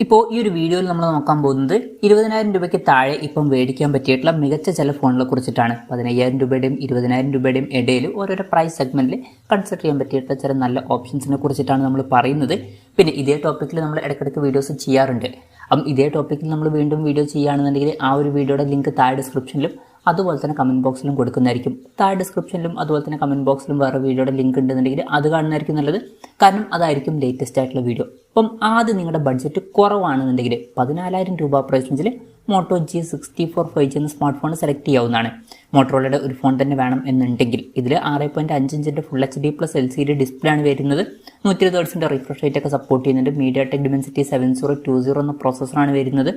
ഇപ്പോൾ ഈ ഒരു വീഡിയോയിൽ നമ്മൾ നോക്കാൻ പോകുന്നത് 20,000 രൂപയ്ക്ക് താഴെ ഇപ്പം മേടിക്കാൻ പറ്റിയിട്ടുള്ള മികച്ച ചില ഫോണുകളെ കുറിച്ചിട്ടാണ്. 15,000 രൂപയുടെയും 20,000 രൂപയുടെയും ഇടയിൽ ഓരോരോ പ്രൈസ് സെഗ്മെന്റിൽ കൺസിഡർ ചെയ്യാൻ പറ്റിയിട്ടുള്ള ചില നല്ല ഓപ്ഷൻസിനെ കുറിച്ചിട്ടാണ് നമ്മൾ പറയുന്നത്. പിന്നെ ഇതേ ടോപ്പിക്കിൽ നമ്മൾ ഇടയ്ക്കിടയ്ക്ക് വീഡിയോസ് ചെയ്യാറുണ്ട്. അപ്പം ഇതേ ടോപ്പിക്കിൽ നമ്മൾ വീണ്ടും വീഡിയോ ചെയ്യുകയാണെന്നുണ്ടെങ്കിൽ ആ ഒരു വീഡിയോയുടെ ലിങ്ക് താഴെ ഡിസ്ക്രിപ്ഷനിലും അതുപോലെ തന്നെ കമൻറ്റ് ബോക്സിലും കൊടുക്കുന്നതായിരിക്കും. താഴെ ഡിസ്ക്രിപ്ഷനിലും അതുപോലെ തന്നെ കമൻറ്റ് ബോക്സിലും വേറെ വീഡിയോയുടെ ലിങ്ക് ഉണ്ടെന്നുണ്ടെങ്കിൽ അത് കാണുന്നതായിരിക്കും നല്ലത്. കാരണം അതായിരിക്കും ലേറ്റസ്റ്റ് ആയിട്ടുള്ള വീഡിയോ. അപ്പം ആദ്യം നിങ്ങളുടെ ബഡ്ജറ്റ് കുറവാണെന്നുണ്ടെങ്കിൽ 14,000 രൂപ പ്രൈസ് റേഞ്ചിൽ മോട്ടോ G64 5G എന്ന സ്മാർട്ട് ഫോൺ സെലക്ട് ചെയ്യാവുന്നതാണ്. മോട്ടോറോളയുടെ ഒരു ഫോൺ തന്നെ വേണം എന്നുണ്ടെങ്കിൽ ഇതിൽ 6.5 ഇഞ്ചിൻ്റെ ഫുൾ HD+ LCD ഡിസ്പ്ലേ ആണ് വരുന്നത്. 120 Hz റിഫ്രഷ് റേറ്റ് ഒക്കെ സപ്പോർട്ട് ചെയ്യുന്നുണ്ട്. MediaTek Dimensity 7020 എന്ന പ്രോസസ്സറാണ് വരുന്നത്.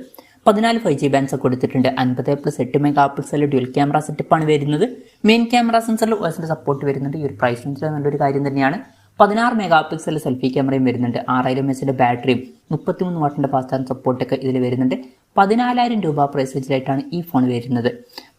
14 5G ബാൻഡ്സ് ഒക്കെ കൊടുത്തിട്ടുണ്ട്. 50+8 MP ഡ്യുവൽ ക്യാമറ സെറ്റപ്പാണ് വരുന്നത്. മെയിൻ ക്യാമറ സെൻസറിൽ OSന്റെ സപ്പോർട്ട് വരുന്നുണ്ട്. ഈ ഒരു പ്രൈസ് റേഞ്ചിൽ നല്ലൊരു കാര്യം തന്നെയാണ്. 16 MP സെൽഫി ക്യാമറയും വരുന്നുണ്ട്. 6000 mAh ബാറ്ററിയും 33 വാട്ടിൻ്റെ ഫാസ്റ്റ് ചാർജ് സപ്പോർട്ടൊക്കെ ഇതിൽ വരുന്നുണ്ട്. 14,000 രൂപ പ്രൈസ് റേഞ്ചിലായിട്ടാണ് ഈ ഫോൺ വരുന്നത്.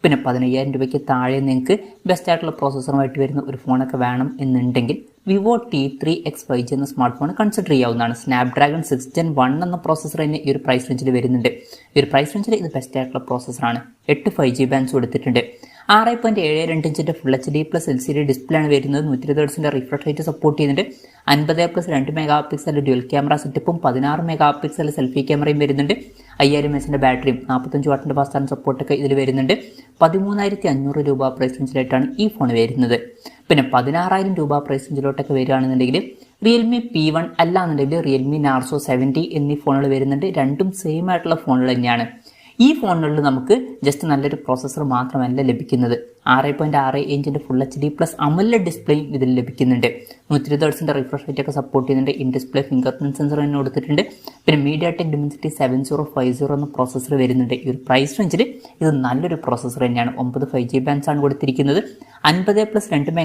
പിന്നെ 15,000 രൂപയ്ക്ക് താഴെ നിങ്ങൾക്ക് ബെസ്റ്റ് ആയിട്ടുള്ള പ്രോസസ്സറുമായിട്ട് വരുന്ന ഒരു ഫോണൊക്കെ വേണം എന്നുണ്ടെങ്കിൽ വിവോ T3X 5G എന്ന സ്മാർട്ട് ഫോൺ കൺസിഡർ ചെയ്യാവുന്നതാണ്. സ്നാപ്ഡ്രാഗൺ 6 Gen 1 എന്ന പ്രോസസ്സർ തന്നെ ഈ ഒരു പ്രൈസ് റേഞ്ചിൽ വരുന്നുണ്ട്. ഈ ഒരു പ്രൈസ് റേഞ്ചിൽ ഇത് ബെസ്റ്റ് ആയിട്ടുള്ള പ്രോസസ്സറാണ്. 8 5G ബാൻഡ്സ് കൊടുത്തിട്ടുണ്ട്. 6.72 ഇഞ്ചിൻ്റെ ഫുൾ HD+ LCD ഡിസ്പ്ലേ ആണ് വരുന്നത്. 120 Hz റിഫ്രഷ് റേറ്റ് സപ്പോർട്ട് ചെയ്യുന്നുണ്ട്. 50+2 MP ഡ്യുവൽ ക്യാമറ സെറ്റപ്പും 16 MP സെൽഫി ക്യാമറയും വരുന്നുണ്ട്. 5000 mAh ബാറ്ററിയും 45 വാട്ടിൻ്റെ ഫാസ്റ്റ് ചാർജ് സപ്പോർട്ടൊക്കെ ഇതിൽ വരുന്നുണ്ട്. 13,500 രൂപ പ്രൈസ് റേഞ്ചിലായിട്ടാണ് ഈ ഫോൺ വരുന്നത്. പിന്നെ 16,000 രൂപ പ്രൈസ് റേഞ്ചിലോട്ടൊക്കെ വരികയാണെന്നുണ്ടെങ്കിൽ റിയൽമി P1 അല്ലാന്നുണ്ടെങ്കിൽ റിയൽമി Narzo 70 എന്നീ ഫോണുകൾ വരുന്നുണ്ട്. രണ്ടും സെയിം ആയിട്ടുള്ള ഫോണുകൾ തന്നെയാണ്. ഈ ഫോണുകളിൽ നമുക്ക് ജസ്റ്റ് നല്ലൊരു പ്രോസസ്സർ മാത്രമല്ല ലഭിക്കുന്നത്. 6.6 ഇഞ്ചിൻ്റെ ഫുൾ HD+ AMOLED ഡിസ്പ്ലേയും ഇതിൽ ലഭിക്കുന്നുണ്ട്. 120 Hz റിഫ്രഷ് റേറ്റ് ഒക്കെ സപ്പോർട്ട് ചെയ്യുന്നുണ്ട്. In display finger print sensor തന്നെ കൊടുത്തിട്ടുണ്ട്. പിന്നെ MediaTek Dimensity 7050 എന്ന പ്രോസസ്സർ വരുന്നുണ്ട്. ഈ ഒരു പ്രൈസ് റേഞ്ചിൽ ഇത് നല്ലൊരു പ്രോസസ്സർ തന്നെയാണ്. 9 5G ബാൻഡ്സ് ആണ് കൊടുത്തിരിക്കുന്നത്. 50+2 MP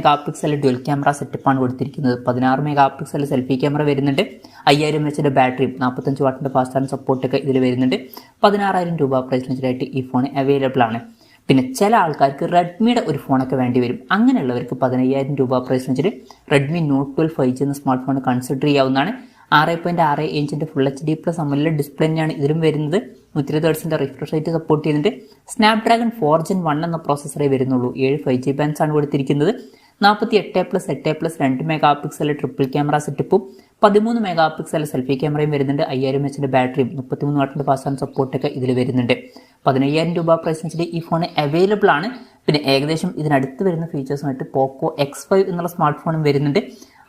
ഡ്യുവൽ ക്യാമറ സെറ്റപ്പാണ് കൊടുത്തിരിക്കുന്നത്. 16 MP സെൽഫി ക്യാമറ വരുന്നുണ്ട്. 5000 mAh ബാറ്ററിയും 45 വാട്ടിൻ്റെ ഫാസ്റ്റ് ചാർജ് സപ്പോർട്ടൊക്കെ ഇതിൽ വരുന്നുണ്ട്. 16,000 രൂപ പ്രൈസ് റേഞ്ചിലായിട്ട് ഈ ഫോൺ അവൈലബിൾ ആണ്. പിന്നെ ചില ആൾക്കാർക്ക് റെഡ്മിയുടെ ഒരു ഫോണൊക്കെ വേണ്ടി വരും. അങ്ങനെയുള്ളവർക്ക് 15,000 രൂപ പ്രൈസ് റേഞ്ചിൽ Redmi Note 12 5G എന്ന സ്മാർട്ട് ഫോൺ കൺസിഡർ ചെയ്യാവുന്നതാണ്. 6.6 ഇഞ്ചിൻ്റെ ഫുൾ HD+ AMOLED ഡിസ്പ്ലേ തന്നെയാണ് ഇതിലും വരുന്നത്. 120 Hz റിഫ്രഷ് റേറ്റ് സപ്പോർട്ട് ചെയ്യുന്നുണ്ട്. സ്നാപ്ഡ്രാഗൺ 4 Gen 1 എന്ന പ്രോസസ്സറേ വരുന്നുള്ളൂ. 7 5G ബാൻഡ്സ് ആണ് കൊടുത്തിരിക്കുന്നത്. 48+8+2 MP ട്രിപ്പിൾ ക്യാമറ സെറ്റപ്പും 13 MP സെൽഫി ക്യാമറയും വരുന്നുണ്ട്. 5000 mAh ബാറ്ററിയും 33 വാട്ടിൻ്റെ ഫാസ്റ്റ് ചാർജ് സപ്പോർട്ടൊക്കെ ഇതിൽ വരുന്നുണ്ട്. 15,000 രൂപ പ്രൈസ് റേഞ്ചിൽ ഈ ഫോൺ അവൈലബിൾ ആണ്. പിന്നെ ഏകദേശം ഇതിനടുത്ത് വരുന്ന ഫീച്ചേഴ്സുമായിട്ട് പോക്കോ X5 എന്നുള്ള സ്മാർട്ട് ഫോണും വരുന്നുണ്ട്.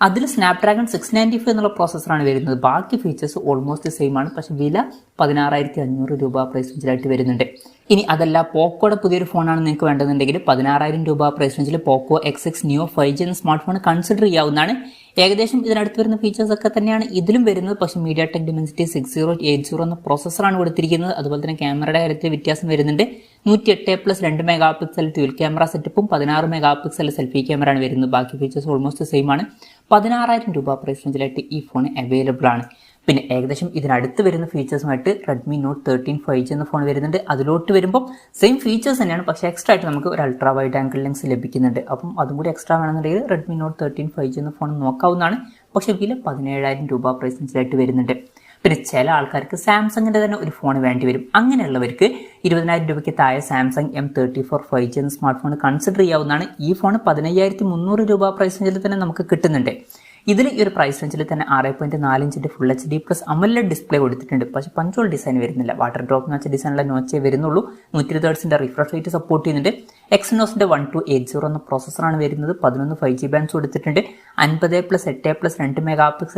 അതിൽ സ്നാപ്ഡ്രാഗൺ 695 എന്നുള്ള പ്രോസസ്സറാണ് വരുന്നത്. ബാക്കി ഫീച്ചേഴ്സ് ഓൾമോസ്റ്റ് സെയിം ആണ്. പക്ഷെ വില 16,500 രൂപ പ്രൈസ് റേഞ്ചിലായിട്ട് വരുന്നുണ്ട്. ഇനി അതല്ല പോക്കോയുടെ പുതിയൊരു ഫോണാണ് നിങ്ങൾക്ക് വേണ്ടതെന്നുണ്ടെങ്കിൽ 16,000 രൂപ പ്രൈസ് റേഞ്ചിൽ പോക്കോ X6 Neo 5G എന്ന സ്മാർട്ട് ഫോൺ കൺസിഡർ ചെയ്യാവുന്നതാണ്. ഏകദേശം ഇതിനടുത്ത് വരുന്ന ഫീച്ചേഴ്സ് ഒക്കെ തന്നെയാണ് ഇതിലും വരുന്നത്. പക്ഷേ MediaTek Dimensity 6080 എന്ന പ്രോസസ്സറാണ് കൊടുത്തിരിക്കുന്നത്. അതുപോലെ തന്നെ ക്യാമറയുടെ കാര്യത്തിൽ വ്യത്യാസം വരുന്നുണ്ട്. 108+2 MP ഡ്യുവൽ ക്യാമറ സെറ്റപ്പും 16 MP സെൽഫി ക്യാമറ ആണ് വരുന്നത്. ബാക്കി ഫീച്ചേഴ്സ് ഓൾമോസ്റ്റ് സെയിം ആണ്. 16,000 രൂപ പ്രൈസ് റേഞ്ചിലായിട്ട് ഈ ഫോൺ അവൈലബിൾ ആണ്. പിന്നെ ഏകദേശം ഇതിനടുത്ത് വരുന്ന ഫീച്ചേഴ്സുമായിട്ട് Redmi Note 13 5G എന്ന ഫോൺ വരുന്നുണ്ട്. അതിലോട്ട് വരുമ്പോൾ സെയിം ഫീച്ചേഴ്സ് തന്നെയാണ്. പക്ഷേ എക്സ്ട്രാ ആയിട്ട് നമുക്ക് ഒരു അൾട്രാ വൈഡ് ആംഗിൾ ലെൻസ് ലഭിക്കുന്നുണ്ട്. അപ്പം അതും കൂടി എക്സ്ട്രാ വേണമെന്നുണ്ടെങ്കിൽ Redmi Note 13 5G എന്ന ഫോൺ നോക്കാവുന്നതാണ്. പക്ഷേ വില 17,000 രൂപ പ്രൈസ് റേഞ്ചിലായിട്ട് വരുന്നുണ്ട്. പിന്നെ ചില ആൾക്കാർക്ക് സാംസങ്ങിൻ്റെ തന്നെ ഒരു ഫോൺ വേണ്ടി വരും. അങ്ങനെയുള്ളവർക്ക് 20,000 രൂപയ്ക്ക് താഴെ സാംസങ് M34 5G എന്ന സ്മാർട്ട് ഫോൺ കൺസിഡർ ചെയ്യാവുന്നതാണ്. ഈ ഫോൺ 15,300 രൂപ പ്രൈസ് റേഞ്ചിൽ തന്നെ നമുക്ക് കിട്ടുന്നുണ്ട്. ഇതിൽ ഈ ഒരു പ്രൈസ് റേഞ്ചിൽ തന്നെ 6.4 ഇഞ്ചിൻ്റെ ഫുൾ HD+ AMOLED ഡിസ്പ്ലേ കൊടുത്തിട്ടുണ്ട്. പക്ഷേ പഞ്ചോൾ ഡിസൈൻ വരുന്നില്ല. വാട്ടർ ഡ്രോപ്പ് നോച്ച ഡിസൈനുള്ള നോച്ചേ വരുന്നുള്ളൂ. 120 Hz റിഫ്രഷ് റേറ്റ് സപ്പോർട്ട് ചെയ്യുന്നുണ്ട്. Exynosന്റെ 1280 എന്ന പ്രോസസ്സറാണ് വരുന്നത്. 11 5G ബാൻഡ്സ് കൊടുത്തിട്ടുണ്ട്. 50+8+2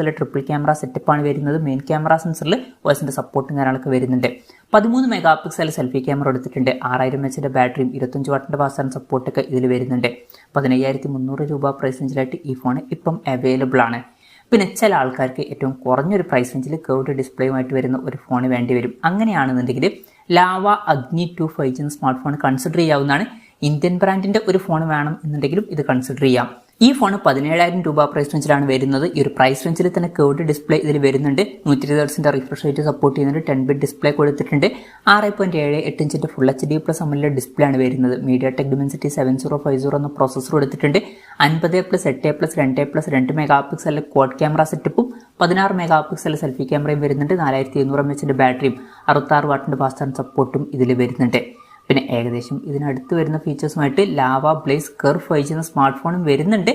MP ട്രിപ്പിൾ ക്യാമറ സെറ്റപ്പാണ് വരുന്നത്. മെയിൻ ക്യാമറ സെൻസറിൽ OSന്റെ സപ്പോർട്ടും കാര്യങ്ങളൊക്കെ വരുന്നുണ്ട്. 13 MP സെൽഫി ക്യാമറ കൊടുത്തിട്ടുണ്ട്. 6000 mAh ബാറ്ററിയും 25 വാട്ടിൻ്റെ ഫാസ്റ്റ് ചാർജ് സപ്പോർട്ടൊക്കെ ഇതിൽ വരുന്നുണ്ട്. 15,300 രൂപ പ്രൈസ് റേഞ്ചിലായിട്ട് ഈ ഫോൺ ഇപ്പം അവൈലബിൾ ആണ്. പിന്നെ ചില ആൾക്കാർക്ക് ഏറ്റവും കുറഞ്ഞൊരു പ്രൈസ് റേഞ്ചിൽ കർവ്ഡ് ഡിസ്പ്ലേയുമായിട്ട് വരുന്ന ഒരു ഫോൺ വേണ്ടി വരും. അങ്ങനെയാണെന്നുണ്ടെങ്കിൽ ലാവ അഗ്നി 2 5G എന്ന സ്മാർട്ട് ഫോൺ കൺസിഡർ ചെയ്യാവുന്നതാണ്. ഇന്ത്യൻ ബ്രാൻഡിൻ്റെ ഒരു ഫോൺ വേണം എന്നുണ്ടെങ്കിലും ഇത് കൺസിഡർ ചെയ്യാം. ഈ ഫോൺ 17,000 രൂപ പ്രൈസ് റേഞ്ചിലാണ് വരുന്നത്. ഈ ഒരു പ്രൈസ് റേഞ്ചിൽ തന്നെ കേർഡ് ഡിസ്പ്ലേ ഇതിൽ വരുന്നുണ്ട്. 120 ഹെർട്സിന്റെ റിഫ്രഷ് റേറ്റ് സപ്പോർട്ട് ചെയ്യുന്നുണ്ട്. 10-bit ഡിസ്പ്ലേ കൊടുത്തിട്ടുണ്ട്. 6.78 ഇഞ്ചിന്റെ ഫുൾ HD+ AMOLED ഡിസ്പ്ലേ ആണ് വരുന്നത്. MediaTek Dimensity 7050 എന്ന പ്രോസസർ കൊടുത്തിട്ടുണ്ട്. 50+8+2+2 മെഗാ പിക്സൽ ക്വാഡ് ക്യാമറ സെറ്റപ്പും 16 മെഗാ പിക്സൽ സെൽഫി ക്യാമറയും വരുന്നുണ്ട്. 4700 mAh ബാറ്ററിയും 66 വാട്ടിന്റെ ഫാസ്റ്റ് ചാർജ് സപ്പോർട്ടും ഇതിൽ വരുന്നുണ്ട്. പിന്നെ ഏകദേശം ഇതിനടുത്ത് വരുന്ന ഫീച്ചേഴ്സുമായിട്ട് ലാവ ബ്ലേസ് കർവ് 5G എന്ന സ്മാർട്ട് ഫോണും വരുന്നുണ്ട്.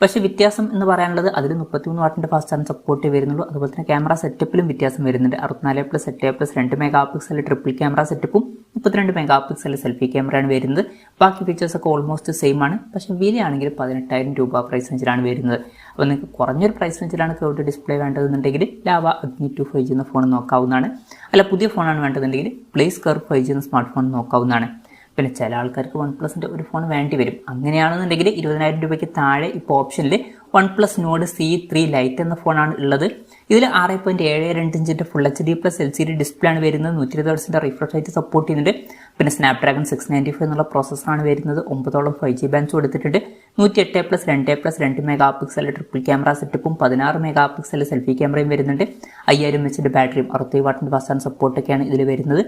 പക്ഷേ വ്യത്യാസം എന്ന് പറയാനുള്ളത് അതിൽ 33 വാട്ടിന്റെ ഫാസ്റ്റ് ചാർജ് സപ്പോർട്ടേ വരുന്നുള്ളൂ. അതുപോലെ തന്നെ ക്യാമറ സെറ്റപ്പിലും വ്യത്യാസം വരുന്നുണ്ട്. 64+8+2 മെഗാ പിക്സൽ ട്രിപ്പിൾ ക്യാമറ സെറ്റപ്പും 32 മെഗാ പിക്സൽ സെൽഫി ക്യാമറയാണ് വരുന്നത്. ബാക്കി ഫീച്ചേഴ്സൊക്കെ ഓൾമോസ്റ്റ് സെയിം ആണ്. പക്ഷേ വിലയാണെങ്കിൽ 18,000 രൂപ പ്രൈസ് റേഞ്ചിലാണ് വരുന്നത്. അപ്പോൾ നിങ്ങൾക്ക് കുറഞ്ഞൊരു പ്രൈസ് റേഞ്ചിലാണ് കേർഡ് ഡിസ്പ്ലേ വേണ്ടതെന്നുണ്ടെങ്കിൽ ലാവ അഗ്നി 2 5G എന്ന ഫോൺ നോക്കാവുന്നതാണ്. അല്ല, പുതിയ ഫോണാണ് വേണ്ടതെന്നുണ്ടെങ്കിൽ ബ്ലേസ് കർവ് 5G എന്ന സ്മാർട്ട് ഫോൺ നോക്കാവുന്നതാണ്. പിന്നെ ചില ആൾക്കാർക്ക് OnePlusന്റെ ഒരു ഫോൺ വേണ്ടി വരും. അങ്ങനെയാണെന്നുണ്ടെങ്കിൽ 20,000 രൂപയ്ക്ക് താഴെ ഇപ്പോൾ ഓപ്ഷനിൽ OnePlus Nord C3 Lite എന്ന ഫോണാണ് ഉള്ളത്. ഇതിൽ 6.72 ഇഞ്ചിന്റെ ഫുൾ HD+ LCD ഡിസ്പ്ലേ ആണ് വരുന്നത്. 120 ഹെർട്സിന്റെ റിഫ്രഷ് റേറ്റ് സപ്പോർട്ട് ചെയ്യുന്നുണ്ട്. പിന്നെ Snapdragon 695 എന്നുള്ള പ്രോസസ്സറാണ് വരുന്നത്. 9ഓളം 5G ബാൻഡ്സ് കൊടുത്തിട്ടുണ്ട്. 108+2+2 മെഗാ പിക്സൽ ട്രിപ്പിൾ ക്യാമറ സെറ്റപ്പും 16 മെഗാ പിക്സൽ സെൽഫി ക്യാമറയും വരുന്നുണ്ട്. 5000 mAh ബാറ്ററിയും 67 വാട്ടിന്റെ ഫാസ്റ്റ് ചാർജ് സപ്പോർട്ടൊക്കെയാണ് ഇതിൽ വരുന്നത്.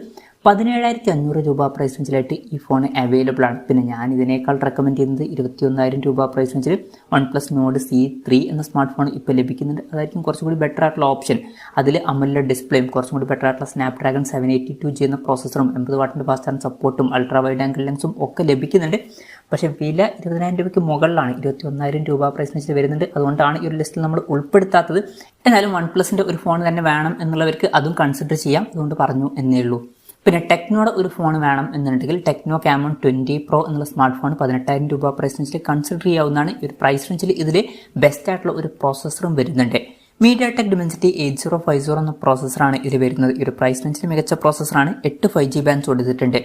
17,500 രൂപ പ്രൈസ് റേഞ്ചിലായിട്ട് ഈ ഫോൺ അവൈലബിൾ ആണ്. പിന്നെ ഞാൻ ഇതിനേക്കാൾ റെക്കമെൻഡ് ചെയ്യുന്നത് 21,000 രൂപ പ്രൈസ് റേഞ്ചിൽ OnePlus Nord C3 എന്ന സ്മാർട്ട് ഫോൺ ഇപ്പോൾ ലഭിക്കുന്നുണ്ട്. അതായിരിക്കും കുറച്ചും കൂടി ബെറ്റർ ആയിട്ടുള്ള ഓപ്ഷൻ. അതിൽ AMOLED ഡിസ്പ്ലേയും കുറച്ചും കൂടി ബെറ്റർ ആയിട്ടുള്ള Snapdragon 782G എന്ന പ്രോസസറും 80 വാട്ടിന്റെ ഫാസ്റ്റ് ചാർജ് സപ്പോർട്ടും അൾട്രാ വൈഡ് ആംഗിൾ ലെൻസും ഒക്കെ ലഭിക്കുന്നുണ്ട്. പക്ഷേ വില 20,000 രൂപയ്ക്ക് മുകളിലാണ്. 21,000 രൂപ പ്രൈസ് റേഞ്ചിൽ വരുന്നുണ്ട്. അതുകൊണ്ടാണ് ഈ ഒരു ലിസ്റ്റിൽ നമ്മൾ ഉൾപ്പെടുത്താത്തത്. എന്നാലും OnePlusന്റെ ഒരു ഫോൺ തന്നെ വേണം എന്നുള്ളവർക്ക് അതും കൺസിഡർ ചെയ്യാം. അതുകൊണ്ട് പറഞ്ഞു എന്നേ ഉള്ളൂ. പിന്നെ ടെക്നോയുടെ ഒരു ഫോൺ വേണം എന്നുണ്ടെങ്കിൽ ടെക്നോ Camon 20 Pro എന്നുള്ള സ്മാർട്ട് ഫോൺ 18,000 രൂപ പ്രൈസ് റേഞ്ചിൽ കൺസിഡർ ചെയ്യാവുന്നതാണ്. ഈ ഒരു പ്രൈസ് റേഞ്ചിൽ ഇതിൽ ബെസ്റ്റ് ആയിട്ടുള്ള ഒരു പ്രോസസ്സറും വരുന്നുണ്ട്. MediaTek Dimensity 8050 എന്ന പ്രോസസ്സറാണ് ഇതിൽ വരുന്നത്. ഈ ഒരു പ്രൈസ് റേഞ്ചിൽ മികച്ച പ്രോസസ്സറാണ്. 8 5G ബാൻഡ്സ് കൊടുത്തിട്ടുണ്ട്.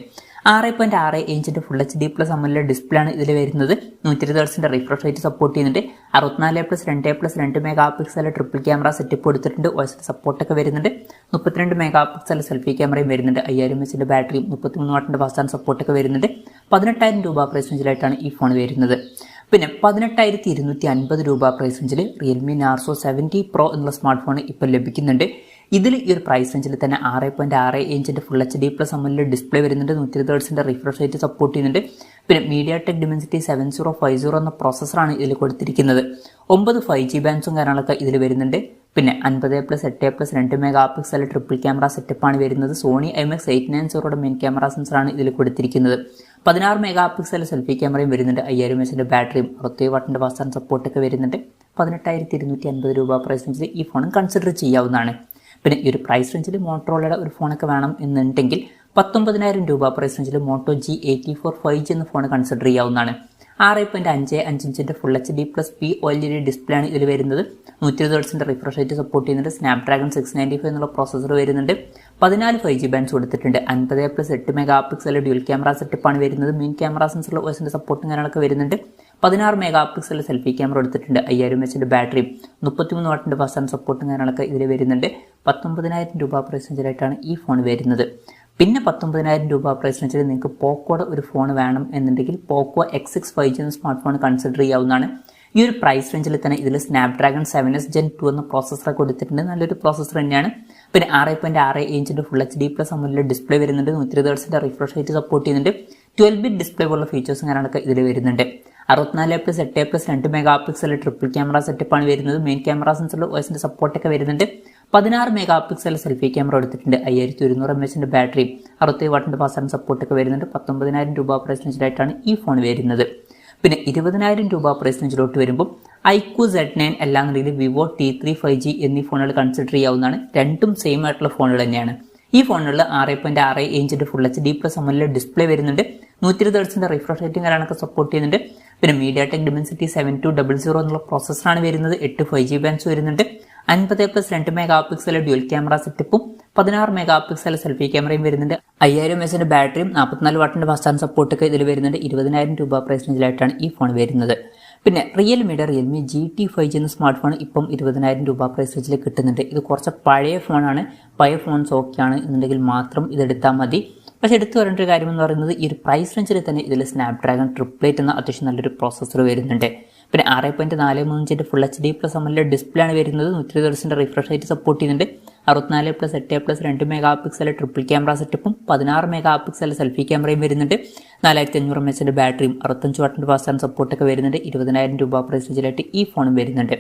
6.6 ഇഞ്ചിന്റെ ഫുൾ HD+ AMOLED ഡിസ്പ്ലേ ആണ് ഇതിൽ വരുന്നത്. 120 ഹെർട്സിന്റെ റിഫ്രഷ് റേറ്റ് സപ്പോർട്ട് ചെയ്യുന്നുണ്ട്. 64+2+2 mega pixel triple camera setup കൊടുത്തിട്ടുണ്ട്. OS സപ്പോർട്ടൊക്കെ വരുന്നുണ്ട്. 32 മെഗാ പിക്സൽ സെൽഫി ക്യാമറയും വരുന്നുണ്ട്. 5000 mAh ബാറ്ററിയും 33 വാട്ടിന്റെ ഫാസ്റ്റ് ചാർജ് സപ്പോർട്ടൊക്കെ വരുന്നുണ്ട്. 18,000 രൂപ പ്രൈസ് റേഞ്ചിലായിട്ടാണ് ഈ ഫോൺ വരുന്നത്. പിന്നെ 18,250 രൂപ പ്രൈസ് റേഞ്ചിൽ Realme Narzo 70 Pro എന്നുള്ള സ്മാർട്ട് ഫോൺ ഇപ്പോൾ ലഭിക്കുന്നുണ്ട്. ഇതിൽ ഈ ഒരു പ്രൈസ് റേഞ്ചിൽ തന്നെ 6.6 ഇഞ്ചിന്റെ ഫുൾ HD+ AMOLED ഡിസ്പ്ലേ വരുന്നുണ്ട്. 120 ഹെർട്സിന്റെ റിഫ്രഷ് റേറ്റ് സപ്പോർട്ട് ചെയ്യുന്നുണ്ട്. പിന്നെ MediaTek Dimensity 7050 എന്ന പ്രോസസ്സറാണ് ഇതിൽ കൊടുത്തിരിക്കുന്നത്. 9 5G ബാൻഡ്സും കാര്യങ്ങളൊക്കെ ഇതിൽ വരുന്നുണ്ട്. പിന്നെ 50+8+2 മെഗാ പിക്സൽ ട്രിപ്പിൾ ക്യാമറ സെറ്റപ്പാണ് വരുന്നത്. Sony IMX890യുടെ മെയിൻ ക്യാമറ സെൻസറാണ് ഇതിൽ കൊടുത്തിരിക്കുന്നത്. 16 മെഗാ പിക്സൽ സെൽഫി ക്യാമറയും വരുന്നുണ്ട്. 5000 mAh ബാറ്ററിയും 67 വാട്ടിന്റെ ഫാസ്റ്റ് ചാർജ് സപ്പോർട്ടൊക്കെ വരുന്നുണ്ട്. 18,250 രൂപ പ്രൈസ് റേഞ്ചിൽ ഈ ഫോൺ കൺസിഡർ ചെയ്യാവുന്നതാണ്. പിന്നെ ഈ ഒരു പ്രൈസ് റേഞ്ചിൽ മോട്ടോറോളയുടെ ഒരു ഫോണൊക്കെ വേണം എന്നുണ്ടെങ്കിൽ 19,000 രൂപ പ്രൈസ് റേഞ്ചിൽ Moto G84 5G എന്ന ഫോൺ കൺസിഡർ ചെയ്യാവുന്നതാണ്. 6.55 ഇഞ്ചിന്റെ ഫുൾ HD+ POLED ഡിസ്പ്ലേ ആണ് ഇതിൽ വരുന്നത്. 120 ഹെർട്സിന്റെ റിഫ്രഷ് റേറ്റ് സപ്പോർട്ട് ചെയ്യുന്നുണ്ട്. Snapdragon 695 എന്നുള്ള പ്രോസസർ വരുന്നുണ്ട്. 14 5G ബാൻഡ്സ് കൊടുത്തിട്ടുണ്ട്. 50+8 മെഗാ പിക്സൽ ഡ്യുവൽ ക്യാമറ സെറ്റപ്പാണ് വരുന്നത്. മെയിൻ ക്യാമറ സെൻസറിൽ OSന്റെ സപ്പോർട്ടും കാര്യങ്ങളൊക്കെ വരുന്നുണ്ട്. 16 മെഗാ പിക്സൽ സെൽഫി ക്യാമറ എടുത്തിട്ടുണ്ട്. 5000 mAh ബാറ്ററിയും 33 വാട്ടിന്റെ ഫാസ്റ്റ് ചാർജ് സപ്പോർട്ടും കാര്യങ്ങളൊക്കെ ഇതിൽ വരുന്നുണ്ട്. 19,000 രൂപ പ്രൈസ് റേഞ്ചിലായിട്ടാണ് ഈ ഫോൺ വരുന്നത്. പിന്നെ 19,000 രൂപ പ്രൈസ് റേഞ്ചിൽ നിങ്ങൾക്ക് പോക്കോയുടെ ഒരു ഫോൺ വേണം എന്നുണ്ടെങ്കിൽ പോക്കോ X6 5G എന്ന സ്മാർട്ട് ഫോൺ കൺസിഡർ ചെയ്യാവുന്നതാണ്. ഈ ഒരു പ്രൈസ് റേഞ്ചിൽ തന്നെ ഇതിൽ Snapdragon 7s Gen 2 എന്ന പ്രോസസ്സർ കൊടുത്തിട്ടുണ്ട്. നല്ലൊരു പ്രോസസ്സർ തന്നെയാണ്. പിന്നെ 6.6 ഇഞ്ചിന്റെ ഫുൾ HD+ AMOLED ഡിസ്പ്ലേ വരുന്നുണ്ട്. 120 ഹെർട്സിന്റെ റിഫ്രഷ് റേറ്റ് സപ്പോർട്ട് ചെയ്യുന്നുണ്ട്. 12-bit ഡിസ്പ്ലേ പോലുള്ള ഫീച്ചേഴ്സും കാര്യങ്ങളൊക്കെ ഇതിൽ വരുന്നുണ്ട്. 64+8+2 മെഗാ പിക്സൽ ട്രിപ്പിൾ ക്യാമറ സെറ്റപ്പാണ് വരുന്നത്. മെയിൻ ക്യാമറ സെൻസറിൽ OSന്റെ സപ്പോർട്ടൊക്കെ വരുന്നുണ്ട്. 16 മെഗാ പിക്സൽ സെൽഫി ക്യാമറ എടുത്തിട്ടുണ്ട്. 5100 mAh ബാറ്ററിയും 67 വാട്ടിന്റെ ഫാസ്റ്റ് ചാർജ് സപ്പോർട്ടൊക്കെ വരുന്നുണ്ട്. 19,000 രൂപ പ്രൈസ് റേഞ്ചിലായിട്ടാണ് ഈ ഫോൺ വരുന്നത്. പിന്നെ 20,000 രൂപ പ്രൈസ് റേഞ്ചിലോട്ട് വരുമ്പോൾ iQOO Z9 അല്ലാന്നുണ്ടെങ്കിൽ Vivo T3 5G എന്നീ ഫോണുകൾ കൺസിഡർ ചെയ്യാവുന്നതാണ്. രണ്ടും സെയിം ആയിട്ടുള്ള ഫോണുകൾ തന്നെയാണ്. ഈ ഫോണുകളിൽ 6.6 ഇഞ്ചിന്റെ ഫുൾ HD+ AMOLED ഡിസ്പ്ലേ വരുന്നുണ്ട്. 120 ഹെർട്സിന്റെ റിഫ്രഷ് റേറ്റും കാര്യങ്ങളൊക്കെ സപ്പോർട്ട് ചെയ്യുന്നുണ്ട്. പിന്നെ MediaTek Dimensity 7200 എന്നുള്ള പ്രോസസ്സറാണ് വരുന്നത്. 8 5G ബാൻഡ്സ് വരുന്നുണ്ട്. 50+2 മെഗാ പിക്സൽ ഡ്യുവൽ ക്യാമറ സെറ്റപ്പും 16 മെഗാ പിക്സൽ സെൽഫി ക്യാമറയും വരുന്നുണ്ട്. 5000 mAh ബാറ്ററിയും 44 വാട്ടിന്റെ ഫാസ്റ്റ് ചാർജ് സപ്പോർട്ടൊക്കെ ഇതിൽ വരുന്നുണ്ട്. 20,000 രൂപ പ്രൈസ് റേഞ്ചിലായിട്ടാണ് ഈ ഫോൺ വരുന്നത്. പിന്നെ Realme GT 5G എന്ന സ്മാർട്ട് ഫോൺ ഇപ്പം 20,000 രൂപ പ്രൈസ് റേഞ്ചിൽ കിട്ടുന്നുണ്ട്. ഇത് കുറച്ച് പഴയ ഫോണാണ്. പഴയ ഫോൺസ് ഓക്കെയാണ് എന്നുണ്ടെങ്കിൽ മാത്രം ഇതെടുത്താൽ മതി. പക്ഷേ എടുത്തു പറയേണ്ട ഒരു കാര്യം എന്ന് പറയുന്നത് ഈ ഒരു പ്രൈസ് റേഞ്ചിൽ തന്നെ ഇതിൽ Snapdragon 888 എന്ന അത്യാവശ്യം നല്ലൊരു പ്രോസസ്സർ വരുന്നുണ്ട്. പിന്നെ 6.43 ഇഞ്ചിൻ്റെ full HD plus AMOLED display ആണ് വരുന്നത്. 120 റിഫ്രഷ് റേറ്റ് സപ്പോർട്ട് ചെയ്യുന്നുണ്ട്. 64+8+ 2 മെഗാ പിക്സൽ ട്രിപ്പിൾ ക്യാമറ സെറ്റപ്പും 16 മെഗാ പിക്സൽ സെൽഫി ക്യാമറയും വരുന്നുണ്ട്. 4500 mAh ബാറ്ററിയും 65 വാട്ടിൻ്റെ ഫാസ്റ്റ് ചാർജ് സപ്പോർട്ടൊക്കെ വരുന്നുണ്ട്. 20,000 രൂപ പ്രൈസ് റേഞ്ചിലായിട്ട് ഈ ഫോണും വരുന്നുണ്ട്.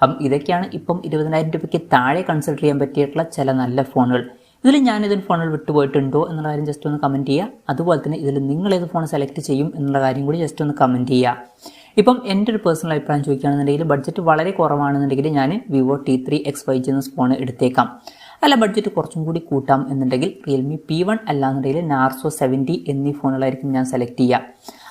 അപ്പം ഇതൊക്കെയാണ് ഇപ്പം 20,000 രൂപയ്ക്ക് താഴെ കൺസിഡർ ചെയ്യാൻ പറ്റിയിട്ടുള്ള ചില നല്ല ഫോണുകൾ. ഇതിൽ ഞാനിതിൽ ഫോണുകൾ വിട്ടുപോയിട്ടുണ്ടോ എന്നുള്ള കാര്യം ജസ്റ്റ് ഒന്ന് കമൻറ്റ് ചെയ്യുക. അതുപോലെ തന്നെ ഇതിൽ നിങ്ങൾ ഏത് ഫോൺ സെലക്ട് ചെയ്യും എന്നുള്ള കാര്യം കൂടി ജസ്റ്റ് ഒന്ന് കമൻറ്റ് ചെയ്യുക. ഇപ്പം എൻ്റെ ഒരു പേഴ്സണൽ അഭിപ്രായം ചോദിക്കുകയാണെന്നുണ്ടെങ്കിൽ ബഡ്ജറ്റ് വളരെ കുറവാണെന്നുണ്ടെങ്കിൽ ഞാൻ വിവോ T3 X5G എന്ന ഫോൺ എടുത്തേക്കാം. അല്ല ബഡ്ജറ്റ് കുറച്ചും കൂടി കൂട്ടാം എന്നുണ്ടെങ്കിൽ റിയൽമി P1 അല്ലാന്നുണ്ടെങ്കിൽ നാർസോ 70 എന്നീ ഫോണുകളായിരിക്കും ഞാൻ സെലക്ട് ചെയ്യുക.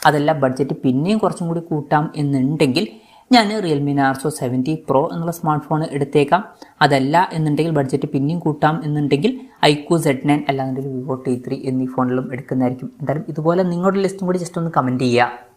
അതല്ല ബഡ്ജറ്റ് പിന്നെയും കുറച്ചും കൂടി കൂട്ടാം എന്നുണ്ടെങ്കിൽ ഞാൻ റിയൽമി നാർസോ 70 Pro എന്നുള്ള സ്മാർട്ട് ഫോൺ എടുത്തേക്കാം. അതല്ല എന്നുണ്ടെങ്കിൽ ബഡ്ജറ്റ് പിന്നെയും കൂട്ടാം എന്നുണ്ടെങ്കിൽ iQOO Z9 അല്ലാന്നുണ്ടെങ്കിൽ വിവോ T3 എന്നീ ഫോണുകളും എടുക്കുന്നതായിരിക്കും. എന്തായാലും ഇതുപോലെ നിങ്ങളുടെ ലിസ്റ്റും കൂടി ജസ്റ്റ് ഒന്ന് കമൻറ്റ് ചെയ്യുക.